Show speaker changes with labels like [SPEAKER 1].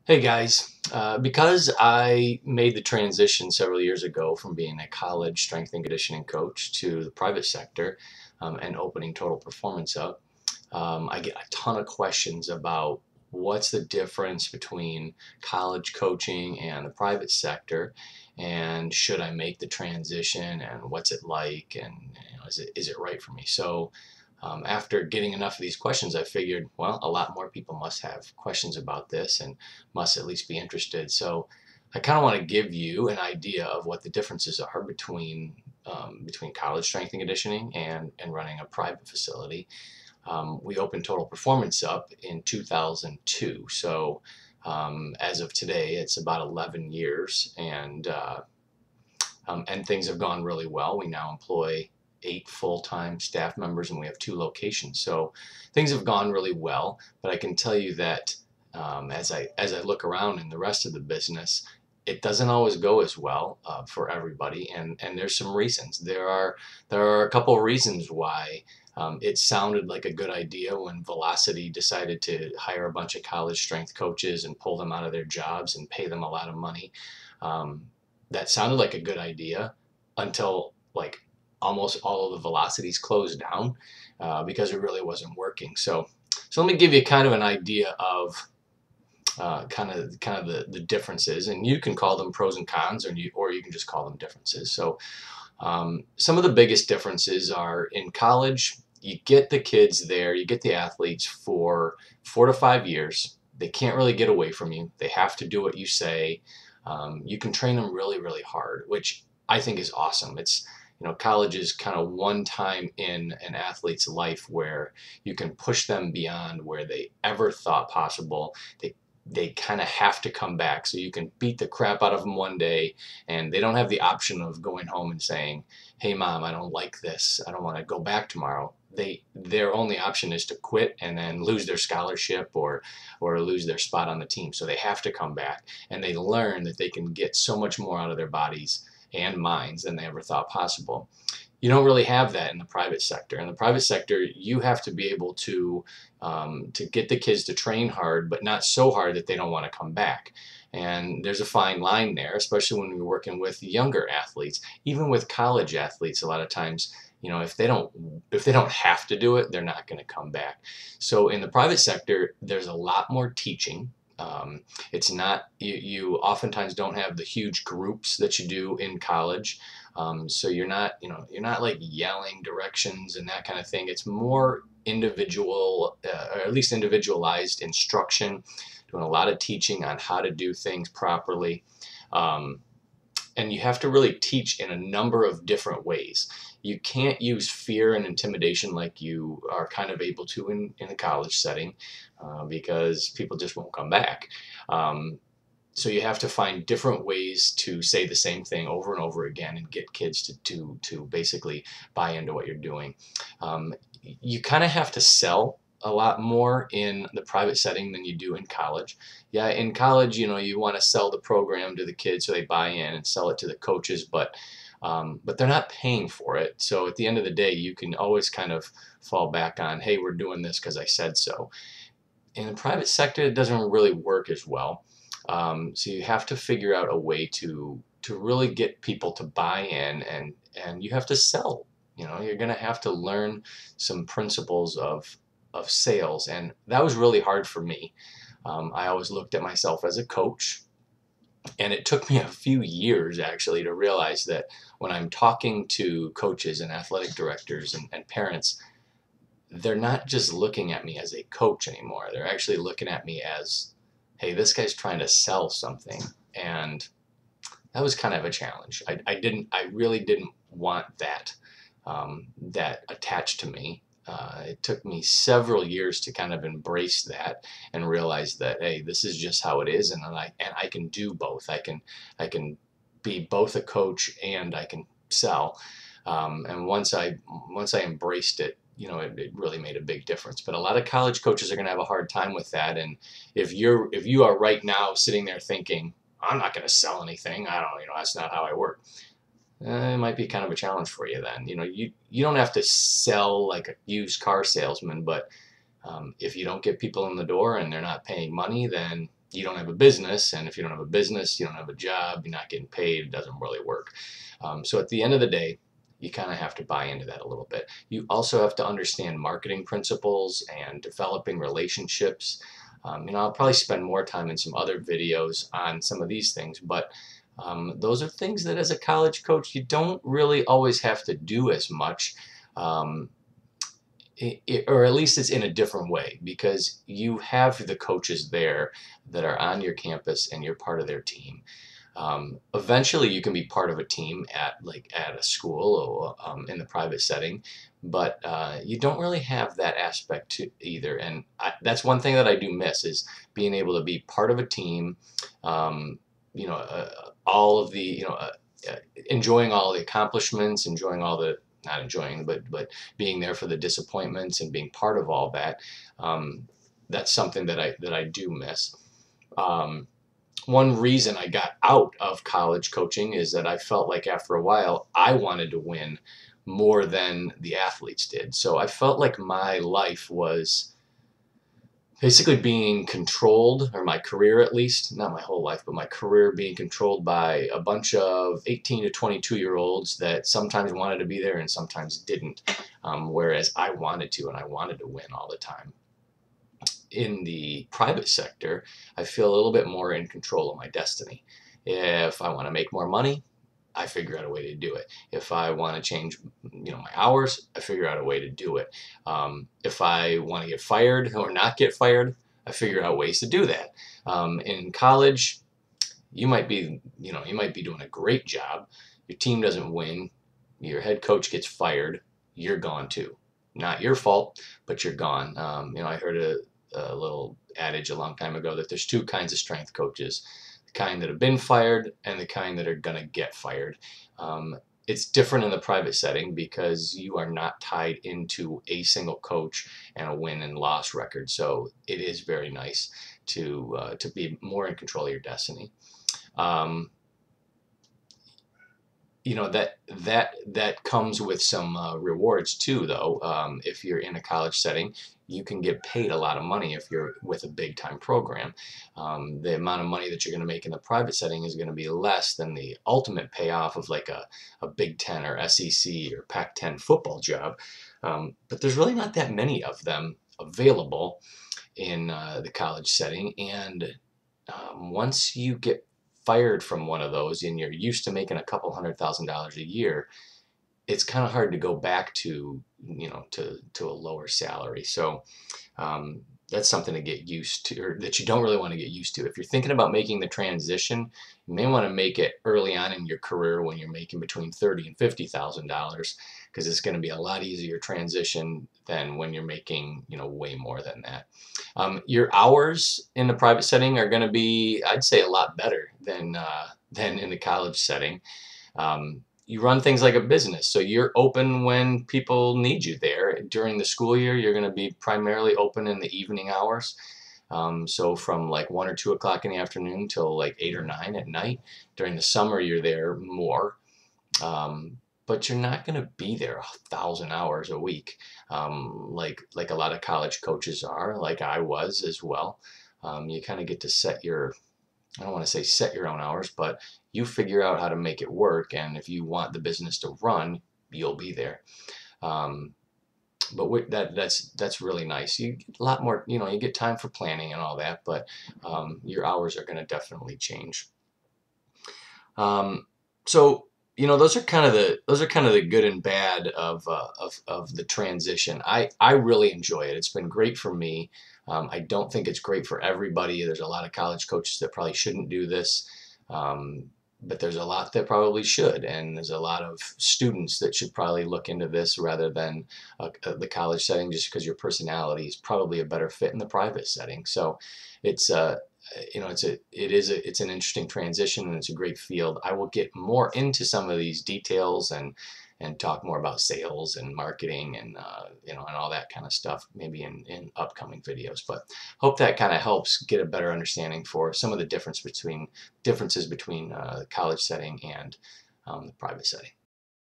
[SPEAKER 1] Hey guys, because I made the transition several years ago from being a college strength and conditioning coach to the private sector and opening Total Performance up, I get a ton of questions about what's the difference between college coaching and the private sector, and should I make the transition, and what's it like, and is it right for me? So after getting enough of these questions, I figured, well, a lot more people must have questions about this and must at least be interested. So I kind of want to give you an idea of what the differences are between college strength and conditioning and running a private facility. We opened Total Performance up in 2002. So as of today, it's about 11 years, and things have gone really well. We now employ 8 full-time staff members, and we have 2 locations. So things have gone really well. But I can tell you that as I look around in the rest of the business, it doesn't always go as well for everybody, and there's some reasons. There are a couple of reasons why it sounded like a good idea when Velocity decided to hire a bunch of college strength coaches and pull them out of their jobs and pay them a lot of money. Um, that sounded like a good idea until like almost all of the velocities closed down because it really wasn't working. So let me give you kind of an idea of kind of the differences, and you can call them pros and cons, or you can just call them differences. So some of the biggest differences are in college. You get the kids there, you get the athletes for 4 to 5 years. They can't really get away from you. They have to do what you say. You can train them really, really hard, which I think is awesome. College is kind of one time in an athlete's life where you can push them beyond where they ever thought possible. They kind of have to come back. So you can beat the crap out of them one day, and they don't have the option of going home and saying, "Hey, mom, I don't like this. I don't want to go back tomorrow." Their only option is to quit and then lose their scholarship or lose their spot on the team. So they have to come back, and they learn that they can get so much more out of their bodies and minds than they ever thought possible. You don't really have that in the private sector. In the private sector, you have to be able to get the kids to train hard, but not so hard that they don't want to come back. And there's a fine line there, especially when we're working with younger athletes. Even with college athletes, a lot of times, if they don't have to do it, they're not going to come back. So in the private sector, there's a lot more teaching. It's not you oftentimes don't have the huge groups that you do in college. So you're not like yelling directions and that kind of thing. It's more individual, or at least individualized instruction, doing a lot of teaching on how to do things properly. Um, and you have to really teach in a number of different ways. You can't use fear and intimidation like you are kind of able to in a college setting, because people just won't come back. Um, so you have to find different ways to say the same thing over and over again and get kids to basically buy into what you're doing. Um, you kind of have to sell a lot more in the private setting than you do in college. Yeah, in college, you want to sell the program to the kids so they buy in and sell it to the coaches, but they're not paying for it. So at the end of the day, you can always kind of fall back on, hey, we're doing this because I said so. In the private sector, it doesn't really work as well. So you have to figure out a way to really get people to buy in, and you have to sell. You're going to have to learn some principles of sales, and that was really hard for me. I always looked at myself as a coach, and it took me a few years actually to realize that when I'm talking to coaches and athletic directors and parents, they're not just looking at me as a coach anymore. They're actually looking at me as, hey, this guy's trying to sell something. And that was kind of a challenge. I really didn't want that attached to me. It took me several years to kind of embrace that and realize that, hey, this is just how it is, and I can do both. I can be both a coach and I can sell. And once I embraced it, it really made a big difference. But a lot of college coaches are going to have a hard time with that. And if you are right now sitting there thinking, I'm not going to sell anything, I don't, that's not how I work. It might be kind of a challenge for you then. You don't have to sell like a used car salesman, but if you don't get people in the door and they're not paying money, then you don't have a business, and if you don't have a business, you don't have a job, you're not getting paid, it doesn't really work. So at the end of the day, you kind of have to buy into that a little bit. You also have to understand marketing principles and developing relationships. I'll probably spend more time in some other videos on some of these things, but those are things that as a college coach, you don't really always have to do as much. Um, or at least it's in a different way, because you have the coaches there that are on your campus and you're part of their team. Eventually you can be part of a team at a school or in the private setting, but you don't really have that aspect to either. And that's one thing that I do miss, is being able to be part of a team. um, all of the enjoying all the accomplishments, enjoying all the, not enjoying, but being there for the disappointments and being part of all that. um, that's something that I do miss. um, One reason I got out of college coaching is that I felt like after a while I wanted to win more than the athletes did. So I felt like my life was basically being controlled, or my career at least, not my whole life, but my career being controlled by a bunch of 18 to 22-year-olds that sometimes wanted to be there and sometimes didn't, whereas I wanted to, and I wanted to win all the time. In the private sector, I feel a little bit more in control of my destiny. If I want to make more money, I figure out a way to do it. If I want to change, my hours, I figure out a way to do it. If I want to get fired or not get fired, I figure out ways to do that. In college, you might be doing a great job. Your team doesn't win. Your head coach gets fired. You're gone too. Not your fault, but you're gone. I heard a little adage a long time ago that there's two kinds of strength coaches: the kind that have been fired and the kind that are going to get fired. It's different in the private setting because you are not tied into a single coach and a win and loss record. So it is very nice to be more in control of your destiny. Um, that comes with some rewards too, though. If you're in a college setting, you can get paid a lot of money if you're with a big time program. The amount of money that you're going to make in the private setting is going to be less than the ultimate payoff of like a Big Ten or SEC or Pac-10 football job. But there's really not that many of them available in the college setting. And once you get fired from one of those and you're used to making a couple $100,000 a year, it's kind of hard to go back to to a lower salary. So that's something to get used to, or that you don't really want to get used to. If you're thinking about making the transition, you may want to make it early on in your career when you're making between $30,000 and $50,000, because it's going to be a lot easier transition than when you're making way more than that. Your hours in the private setting are going to be, I'd say, a lot better than in the college setting. You run things like a business, so you're open when people need you there. During the school year, you're going to be primarily open in the evening hours. So from like 1 or 2 o'clock in the afternoon till like 8 or 9 at night. During the summer, you're there more. But you're not going to be there 1,000 hours a week, like a lot of college coaches are, like I was as well. You kind of get to set your, I don't want to say set your own hours, but you figure out how to make it work. And if you want the business to run, you'll be there. But that's really nice. You get a lot more, you get time for planning and all that, but your hours are going to definitely change. So those are kind of the good and bad of the transition. I really enjoy it. It's been great for me. I don't think it's great for everybody. There's a lot of college coaches that probably shouldn't do this, but there's a lot that probably should, and there's a lot of students that should probably look into this rather than the college setting, just because your personality is probably a better fit in the private setting. So it's it's an interesting transition, and it's a great field. I will get more into some of these details and talk more about sales and marketing and and all that kind of stuff maybe in upcoming videos. But hope that kind of helps get a better understanding for some of the differences between the college setting and the private setting.